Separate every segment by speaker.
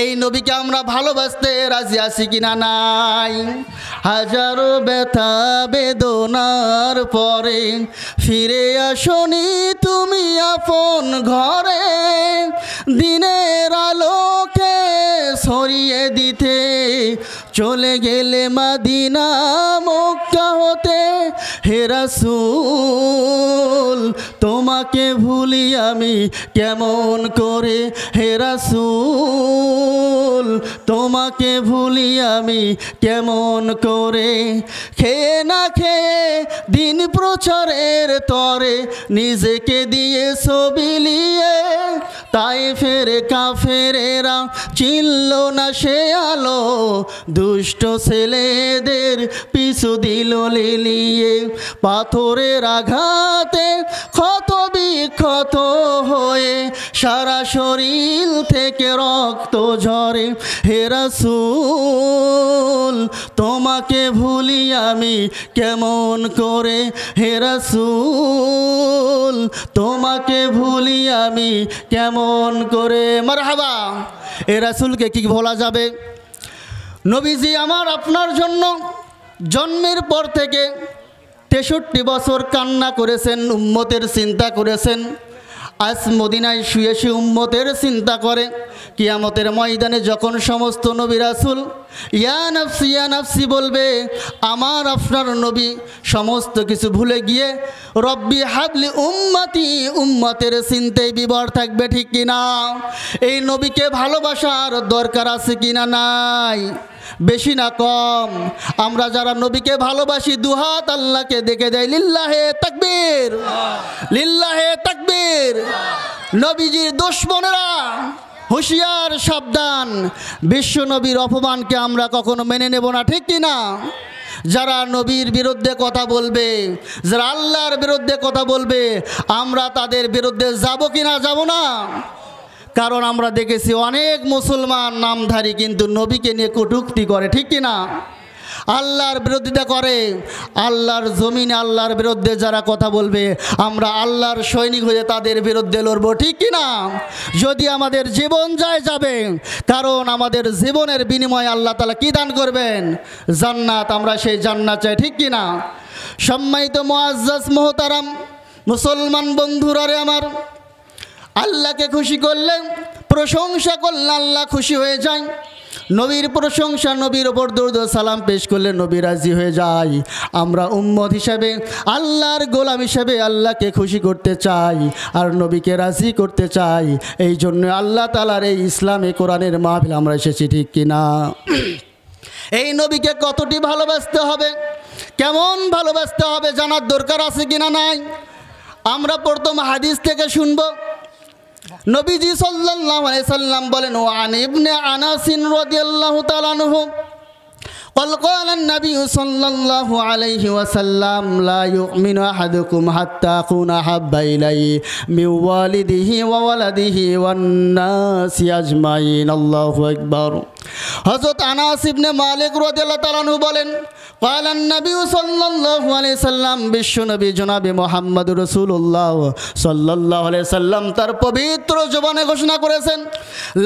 Speaker 1: এই নবীকে আমরা ভালোবাসতে রাজি আছি কিনা নাই? হাজারো ব্যথা বেদনার পরে ফিরে আসনি তুমি আপন ঘরে, দিনের আলোকে ছড়িয়ে দিতে চলে গেলে মদিনা মক্কা হতে। হে রাসূল তোমাকে ভুলি আমি কেমন করে, হে রাসূল তোমাকে ভুলি আমি কেমন করে। খেয়ে না খেয়ে দিন প্রচারের তরে নিজেকে দিয়ে বিলিয়ে, তাই ফেরে কাফেরেরা চিনল না সে আলো, দুষ্ট ছেলেদের পিছু দিল লিলিয়ে। পাথরের আঘাতে ক্ষত বিক্ষত হয়ে সারা শরীর থেকে রক্ত ঝরে। হে রাসূল তোমাকে ভুলি আমি কেমন করে, হে রাসূল তোমাকে ভুলি আমি কেমন করে। মারহাবা। এ রাসূলকে কি ভোলা যাবে? নবীজি আমার আপনার জন্য জন্মের পর থেকে 63 বছর কান্না করেছেন, উম্মতের চিন্তা করেছেন। আজ মদিনায় শুয়ে শুয়ে উম্মতের চিন্তা করে। কিয়ামতের ময়দানে যখন সমস্ত নবী রাসূল ইয়া নাফসি বলবে, আমার আপনার নবী সমস্ত কিছু ভুলে গিয়ে রব্বি হাবলি উম্মতি, উম্মতের চিন্তায় বিভোর থাকবে, ঠিক কিনা? এই নবীকে ভালোবাসার দরকার আছে কিনা নাই? বেশি না কম? আমরা যারা নবীকে ভালোবাসি দুহাত আল্লাহকে দেখে দেয়, লিল্লাহে তাকবীর, লিল্লাহে তাকবীর। নবীজির দুশমনেরা হুঁশিয়ার, সাবধান, বিশ্ব নবীর অপমানকে আমরা কখনো মেনে নেব না, ঠিক কিনা? যারা নবীর বিরুদ্ধে কথা বলবে, যারা আল্লাহর বিরুদ্ধে কথা বলবে, আমরা তাদের বিরুদ্ধে যাব কিনা? যাব না। কারণ আমরা দেখেছি অনেক মুসলমান নামধারী কিন্তু নবীকে নিয়ে কটূক্তি করে, ঠিক কিনা? আল্লাহর বিরোধিতা করে। আল্লাহর জমিনে আল্লাহর বিরুদ্ধে যারা কথা বলবে, আমরা আল্লাহর সৈনিক হয়ে তাদের বিরুদ্ধে লড়বো, ঠিক কিনা? যদি আমাদের জীবন যায় যাবে, কারণ আমাদের জীবনের বিনিময়ে আল্লাহ তাআলা কি দান করবেন? জান্নাত। আমরা সেই জান্নাত চাই, ঠিক কিনা? সম্মানিত মুআজ্জাজ মুহতারাম মুসলমান বন্ধুরা রে আমার, আল্লাহকে খুশি করলে, প্রশংসা করলে আল্লাহ খুশি হয়ে যায়। নবীর প্রশংসা, নবীর ওপর দরুদ ও সালাম পেশ করলে নবী রাজি হয়ে যায়। আমরা উম্মত হিসাবে, আল্লাহর গোলাম হিসাবে আল্লাহকে খুশি করতে চাই আর নবীকে রাজি করতে চাই। এই জন্য আল্লাহ তাআলার এই ইসলামে কোরআনের মাহফিল আমরা এসেছি, ঠিক কিনা? এই নবীকে কতটি ভালোবাসতে হবে, কেমন ভালোবাসতে হবে জানার দরকার আছে কিনা নাই? আমরা প্রথম হাদিস থেকে শুনব। নবীজি সাল্লাল্লাহু আলাইহি সাল্লাম বলেন, ওয়ান ইবনে আনাস রাদিয়াল্লাহু তাআলা আনহু قال النبي صلى الله عليه وسلم لا يؤمن أحدكم حتى أكون أحب إليه من والده وولده والناس أجمعين। الله أكبر। হযরত আনাস ইবনে মালিক রাদিয়াল্লাহু তাআলা আনহু বলেন, قال النبي صلى الله عليه وسلم বিশ্ব নবী জনাবে মুহাম্মদুর রাসূলুল্লাহ সাল্লাল্লাহু আলাইহি সাল্লাম তার পবিত্র জবানে ঘোষণা করেছেন,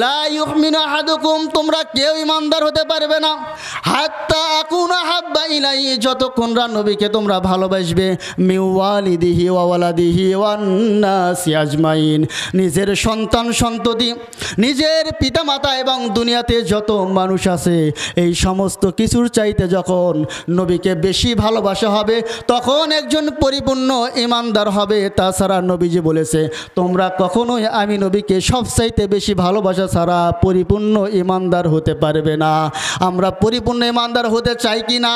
Speaker 1: লা ইউমিনু আহাদুকুম, তোমরা কেউ ঈমানদার হতে পারবে না, হাত্তা আকুনা হাব্বা ইলাইহি, যতক্ষণ না নবীকে তোমরা ভালোবাসবে, মিন ওয়ালিদিহি ওয়া ওয়ালাদিহি ওয়ান নাসি আজমাইন, নিজের সন্তান সন্ততি, নিজের পিতামাতা এবং দুনিয়াতে যত মানুষ আছে এই সমস্ত কিছুর চাইতে যখন নবীকে বেশি ভালোবাসা হবে, তখন একজন পরিপূর্ণ ঈমানদার হবে। তাছাড়া নবীজি বলেছে, তোমরা কখনোই আমি নবীকে সবচাইতে বেশি ভালোবাসা ছাড়া পরিপূর্ণ ঈমানদার হতে পারবে না। আমরা পরিপূর্ণ ঈমানদার হতে চাই কি না?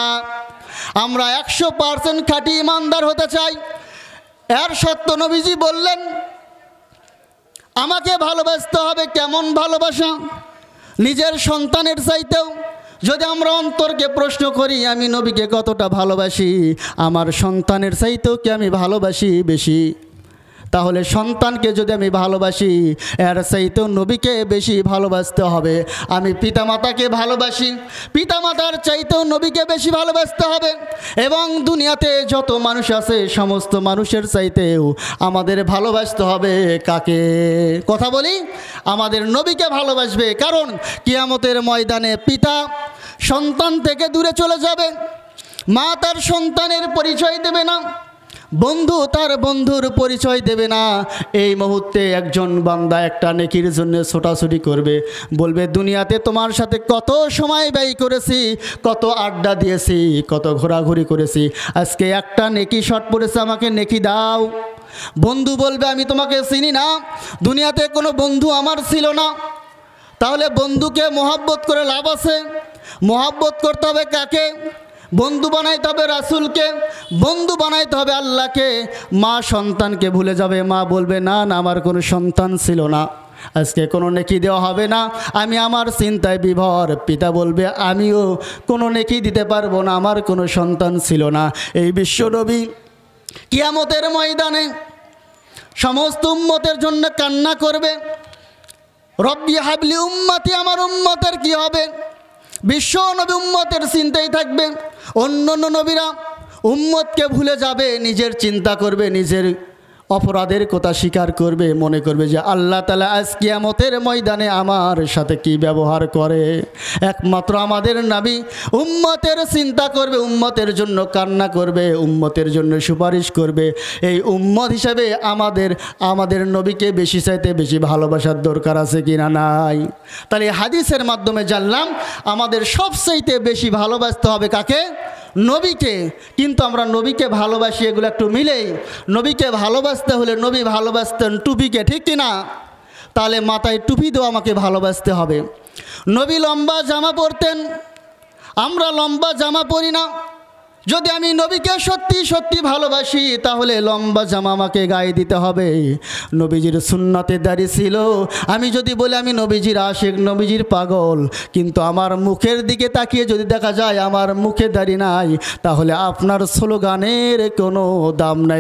Speaker 1: আমরা 100% খাঁটি ঈমানদার হতে চাই। এর সত্য নবীজি বললেন, আমাকে ভালোবাসতে হবে। কেমন ভালোবাসা? নিজের সন্তানের চাইতেও। যদি আমরা অন্তরকে প্রশ্ন করি, আমি নবীকে কতটা ভালোবাসি, আমার সন্তানের চাইতেও কি আমি ভালোবাসি বেশি? তাহলে সন্তানকে যদি আমি ভালোবাসি এর চাইতেও নবীকে বেশি ভালোবাসতে হবে। আমি পিতামাতাকে ভালোবাসি, পিতামাতার চাইতেও নবীকে বেশি ভালোবাসতে হবে। এবং দুনিয়াতে যত মানুষ আছে সমস্ত মানুষের চাইতেও আমাদের ভালোবাসতে হবে কাকে? কথা বলি, আমাদের নবীকে ভালোবাসবে। কারণ কিয়ামতের ময়দানে পিতা সন্তান থেকে দূরে চলে যাবে, মা তার সন্তানের পরিচয় দেবে না, বন্ধু তার বন্ধুর পরিচয় দেবে না। এই মুহূর্তে একজন বান্দা একটা নেকির জন্য ছোটাছুটি করবে, বলবে দুনিয়াতে তোমার সাথে কত সময় ব্যয় করেছি, কত আড্ডা দিয়েছি, কত ঘোরাঘুরি করেছি, আজকে একটা নেকি শট পড়েছে, আমাকে নেকি দাও। বন্ধু বলবে আমি তোমাকে চিনি না, দুনিয়াতে কোনো বন্ধু আমার ছিল না। তাহলে বন্ধুকে মহব্বত করে লাভ আছে? মহব্বত করতে হবে কাকে? বন্ধু বানাইতে হবে রাসূলকে, বন্ধু বানাইতে হবে আল্লাহকে। মা সন্তানকে ভুলে যাবে, মা বলবে না না আমার কোনো সন্তান ছিল না, আজকে কোনো নেকি দেওয়া হবে না, আমি আমার চিন্তায় বিভোর। পিতা বলবে আমিও কোনো নেকি দিতে পারবো না, আমার কোনো সন্তান ছিল না। এই বিশ্বনবী কিয়ামতের ময়দানে সমস্ত উম্মতের জন্য কান্না করবে, রব্বি হাবলি উম্মতি, আমার উম্মতের কি হবে? বিশ্ব নবী উম্মতের চিন্তাই থাকবে। অন্য অন্য নবীরা উম্মতকে ভুলে যাবে, নিজের চিন্তা করবে, নিজের অপরাধের কথা স্বীকার করবে, মনে করবে যে আল্লাহ তাআলা আজ কিয়ামতের ময়দানে আমার সাথে কি ব্যবহার করে। একমাত্র আমাদের নবী উম্মতের চিন্তা করবে, উম্মতের জন্য কান্না করবে, উম্মতের জন্য সুপারিশ করবে। এই উম্মত হিসাবে আমাদের নবীকে বেশি চাইতে বেশি ভালোবাসার দরকার আছে কিনা নাই? তাহলে হাদিসের মাধ্যমে জানলাম আমাদের সবচাইতে বেশি ভালোবাসতে হবে কাকে? নবীকে। কিন্তু আমরা নবীকে ভালোবাসি, এগুলো একটু মিলেই। নবীকে ভালোবাসতে হলে নবী ভালোবাসতেন টুপিকে, ঠিক কিনা? তাহলে মাথায় টুপি দেওয়া আমাকে ভালোবাসতে হবে। নবী লম্বা জামা পরতেন, আমরা লম্বা জামা পরি না। যদি আমি নবীকে সত্যি সত্যি ভালোবাসি তাহলে লম্বা জামা আমাকে গায়ে দিতে হবে। নবীজির সুন্নতে দাড়ি ছিল, আমি যদি বলি আমি নবীজির আশিক, নবীজির পাগল, কিন্তু আমার মুখের দিকে তাকিয়ে যদি দেখা যায় আমার মুখে দাড়ি নাই, তাহলে আপনার স্লোগানের কোনো দাম নাই।